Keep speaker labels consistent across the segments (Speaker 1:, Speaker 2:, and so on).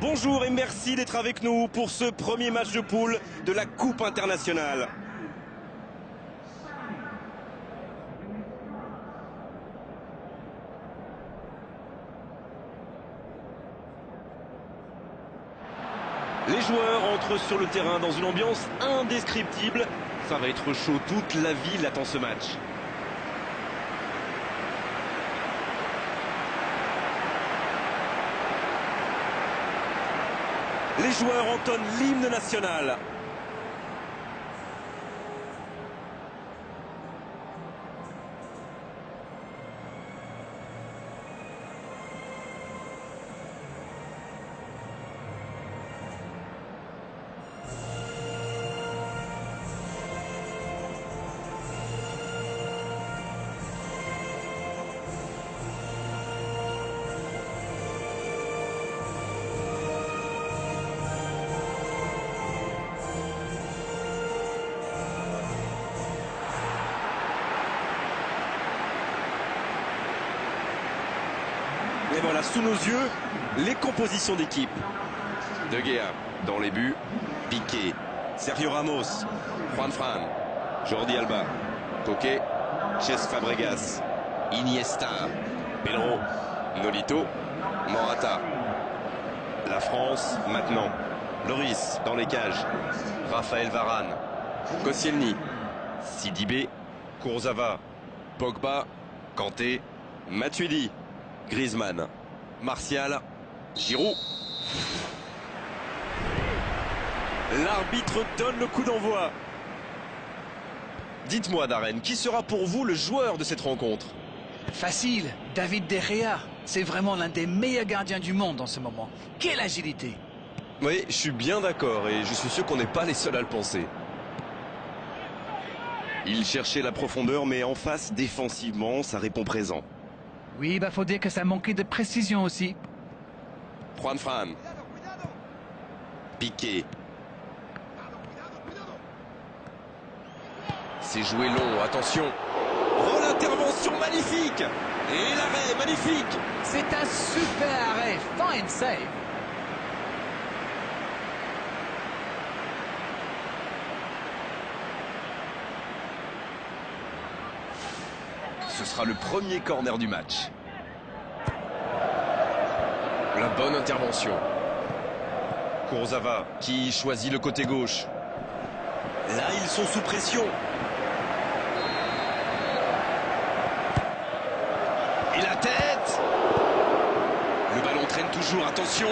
Speaker 1: Bonjour et merci d'être avec nous pour ce premier match de poule de la Coupe internationale. Les joueurs entrent sur le terrain dans une ambiance indescriptible. Ça va être chaud, toute la ville attend ce match. Les joueurs entonnent l'hymne national. Et voilà, sous nos yeux, les compositions d'équipe. De Gea dans les buts. Piqué, Sergio Ramos, Juan Fran, Jordi Alba, Koke, Cesc Fabregas, Iniesta, Pedro, Nolito, Morata. La France maintenant. Loris dans les cages. Raphaël Varane, Koscielny, Sidibé, Kurzawa, Pogba, Kanté, Matuidi, Griezmann, Martial, Giroud. L'arbitre donne le coup d'envoi. Dites-moi, Darren, qui sera pour vous le joueur de cette rencontre?
Speaker 2: Facile, David De Gea. C'est vraiment l'un des meilleurs gardiens du monde en ce moment. Quelle agilité!
Speaker 1: Oui, je suis bien d'accord et je suis sûr qu'on n'est pas les seuls à le penser. Il cherchait la profondeur, mais en face, défensivement, ça répond présent.
Speaker 2: Oui, faut dire que ça manquait de précision aussi.
Speaker 1: Juan Fran. Piqué. C'est joué long, attention. Oh, l'intervention magnifique! Et l'arrêt magnifique!
Speaker 2: C'est un super arrêt, fine save.
Speaker 1: Ce sera le premier corner du match. La bonne intervention. Kurzawa qui choisit le côté gauche. Là, ils sont sous pression. Et la tête! Le ballon traîne toujours, attention!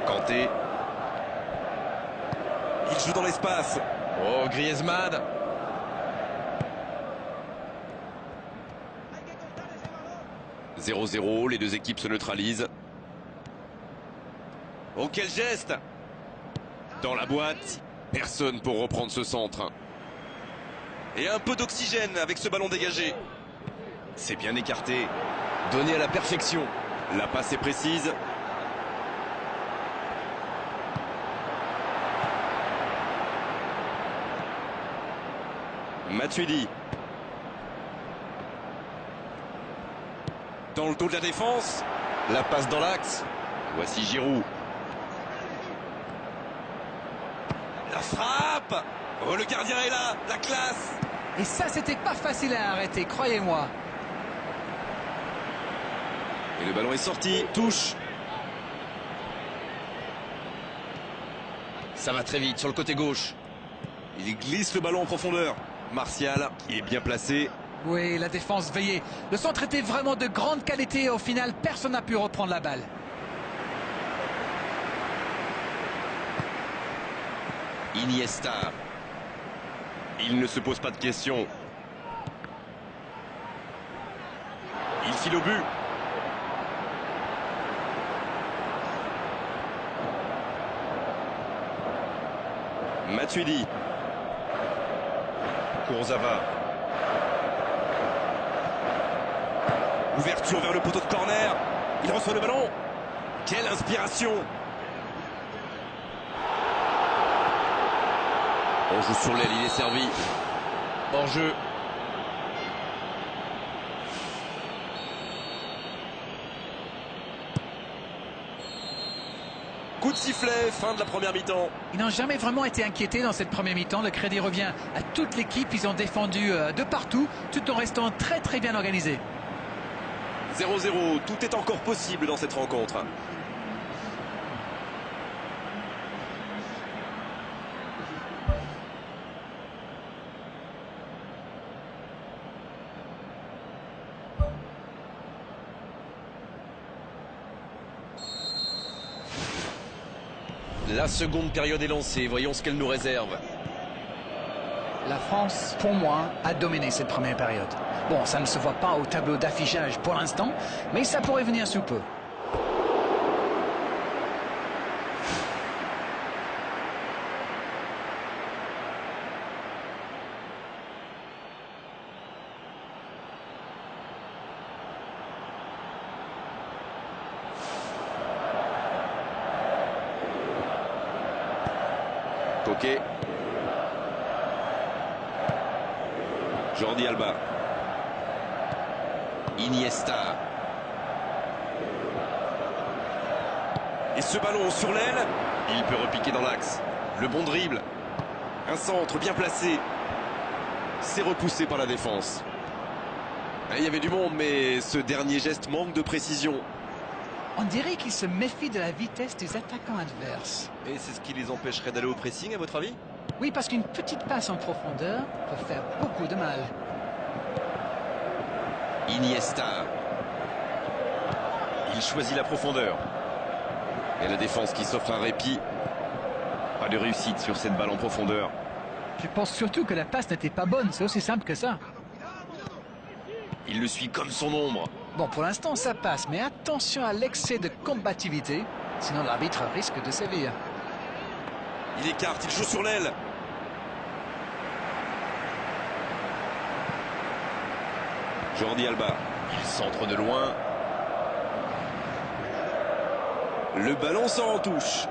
Speaker 1: Kanté. Il joue dans l'espace. Oh, Griezmann. « 0-0, les deux équipes se neutralisent. Oh, quel geste! Dans la boîte, personne pour reprendre ce centre. Et un peu d'oxygène avec ce ballon dégagé. C'est bien écarté. Donné à la perfection. La passe est précise. Matuidi. Dans le dos de la défense. La passe dans l'axe. Voici Giroud. La frappe. Oh, le gardien est là. La classe.
Speaker 2: Et ça, c'était pas facile à arrêter, croyez-moi.
Speaker 1: Et le ballon est sorti. Touche. Ça va très vite sur le côté gauche. Il glisse le ballon en profondeur. Martial qui est bien placé.
Speaker 2: Oui, la défense veillait. Le centre était vraiment de grande qualité et au final, personne n'a pu reprendre la balle.
Speaker 1: Iniesta. Il ne se pose pas de questions. Il file au but. Matuidi. Kurzawa. Ouverture vers le poteau de corner. Il reçoit le ballon. Quelle inspiration! On joue sur l'aile, il est servi. Hors jeu. Coup de sifflet, fin de la première mi-temps.
Speaker 2: Ils n'ont jamais vraiment été inquiétés dans cette première mi-temps. Le crédit revient à toute l'équipe. Ils ont défendu de partout, tout en restant très très bien organisés.
Speaker 1: 0-0, tout est encore possible dans cette rencontre. La seconde période est lancée, voyons ce qu'elle nous réserve.
Speaker 2: La France, pour moi, a dominé cette première période. Bon, ça ne se voit pas au tableau d'affichage pour l'instant, mais ça pourrait venir sous peu.
Speaker 1: Coquet. Jordi Alba. Iniesta. Et ce ballon sur l'aile, il peut repiquer dans l'axe. Le bon dribble. Un centre bien placé. C'est repoussé par la défense. Il y avait du monde, mais ce dernier geste manque de précision.
Speaker 2: On dirait qu'ils se méfient de la vitesse des attaquants adverses.
Speaker 1: Et c'est ce qui les empêcherait d'aller au pressing, à votre avis?
Speaker 2: Oui, parce qu'une petite passe en profondeur peut faire beaucoup de mal.
Speaker 1: Iniesta. Il choisit la profondeur. Et la défense qui s'offre un répit. Pas de réussite sur cette balle en profondeur.
Speaker 2: Je pense surtout que la passe n'était pas bonne, c'est aussi simple que ça.
Speaker 1: Il le suit comme son ombre.
Speaker 2: Bon, pour l'instant, ça passe, mais attention à l'excès de combativité, sinon l'arbitre risque de sévir.
Speaker 1: Il écarte, il joue sur l'aile. Jordi Alba. Il centre de loin. Le ballon sort en touche.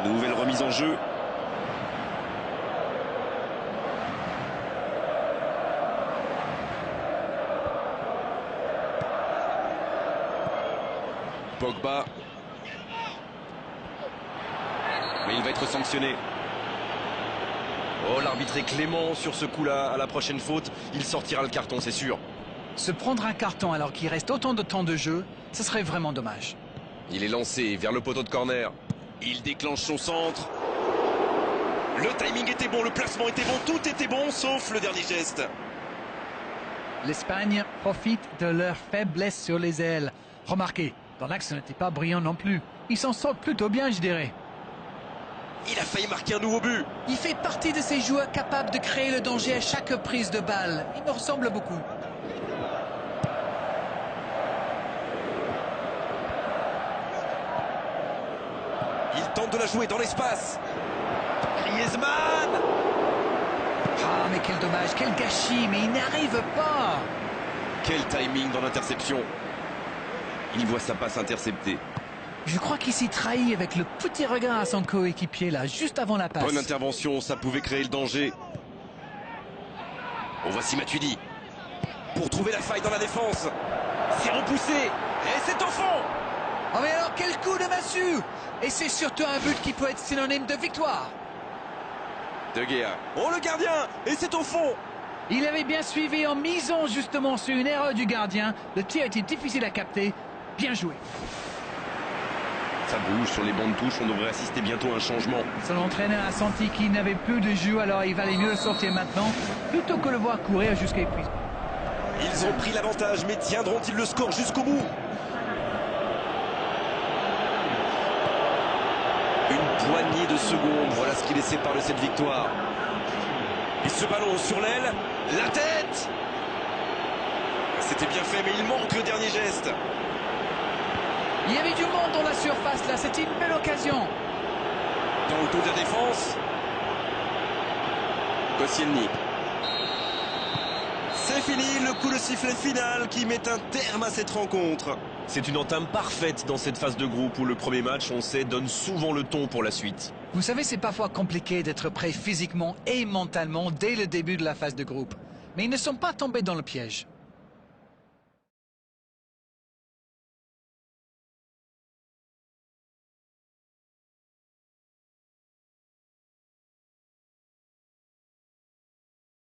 Speaker 1: Nouvelle remise en jeu. Pogba. Mais il va être sanctionné. Oh, l'arbitre est clément sur ce coup-là. À la prochaine faute, il sortira le carton, c'est sûr.
Speaker 2: Se prendre un carton alors qu'il reste autant de temps de jeu, ce serait vraiment dommage.
Speaker 1: Il est lancé vers le poteau de corner. Il déclenche son centre. Le timing était bon, le placement était bon, tout était bon, sauf le dernier geste.
Speaker 2: L'Espagne profite de leur faiblesse sur les ailes. Remarquez, dans l'axe, ce n'était pas brillant non plus. Ils s'en sortent plutôt bien, je dirais.
Speaker 1: Il a failli marquer un nouveau but.
Speaker 2: Il fait partie de ces joueurs capables de créer le danger à chaque prise de balle. Il me ressemble beaucoup.
Speaker 1: Il tente de la jouer dans l'espace. Griezmann.
Speaker 2: Ah, mais quel dommage, quel gâchis, mais il n'arrive pas.
Speaker 1: Quel timing dans l'interception. Il voit sa passe interceptée.
Speaker 2: Je crois qu'il s'y trahit avec le petit regard à son coéquipier là, juste avant la passe.
Speaker 1: Bonne intervention, ça pouvait créer le danger. Oh, voici Matuidi. Pour trouver la faille dans la défense. C'est repoussé. Et c'est au fond.
Speaker 2: Oh mais alors quel coup de massue. Et c'est surtout un but qui peut être synonyme de victoire.
Speaker 1: De Gea. Oh, le gardien. Et c'est au fond.
Speaker 2: Il avait bien suivi en misant justement sur une erreur du gardien. Le tir était difficile à capter. Bien joué.
Speaker 1: Ça bouge sur les bandes touches, on devrait assister bientôt à un changement.
Speaker 2: Son entraîneur a senti qu'il n'avait plus de jus, alors il valait mieux le sortir maintenant, plutôt que le voir courir jusqu'à épuisement.
Speaker 1: Ils ont pris l'avantage, mais tiendront-ils le score jusqu'au bout? Une poignée de secondes, voilà ce qui les sépare de cette victoire. Et ce ballon sur l'aile, la tête! C'était bien fait, mais il manque le dernier geste.
Speaker 2: Il y avait du monde dans la surface là, c'était une belle occasion.
Speaker 1: Dans le dos de la défense. Koscielny. C'est fini, le coup de sifflet final qui met un terme à cette rencontre.
Speaker 3: C'est une entame parfaite dans cette phase de groupe où le premier match, on sait, donne souvent le ton pour la suite.
Speaker 2: Vous savez, c'est parfois compliqué d'être prêt physiquement et mentalement dès le début de la phase de groupe. Mais ils ne sont pas tombés dans le piège.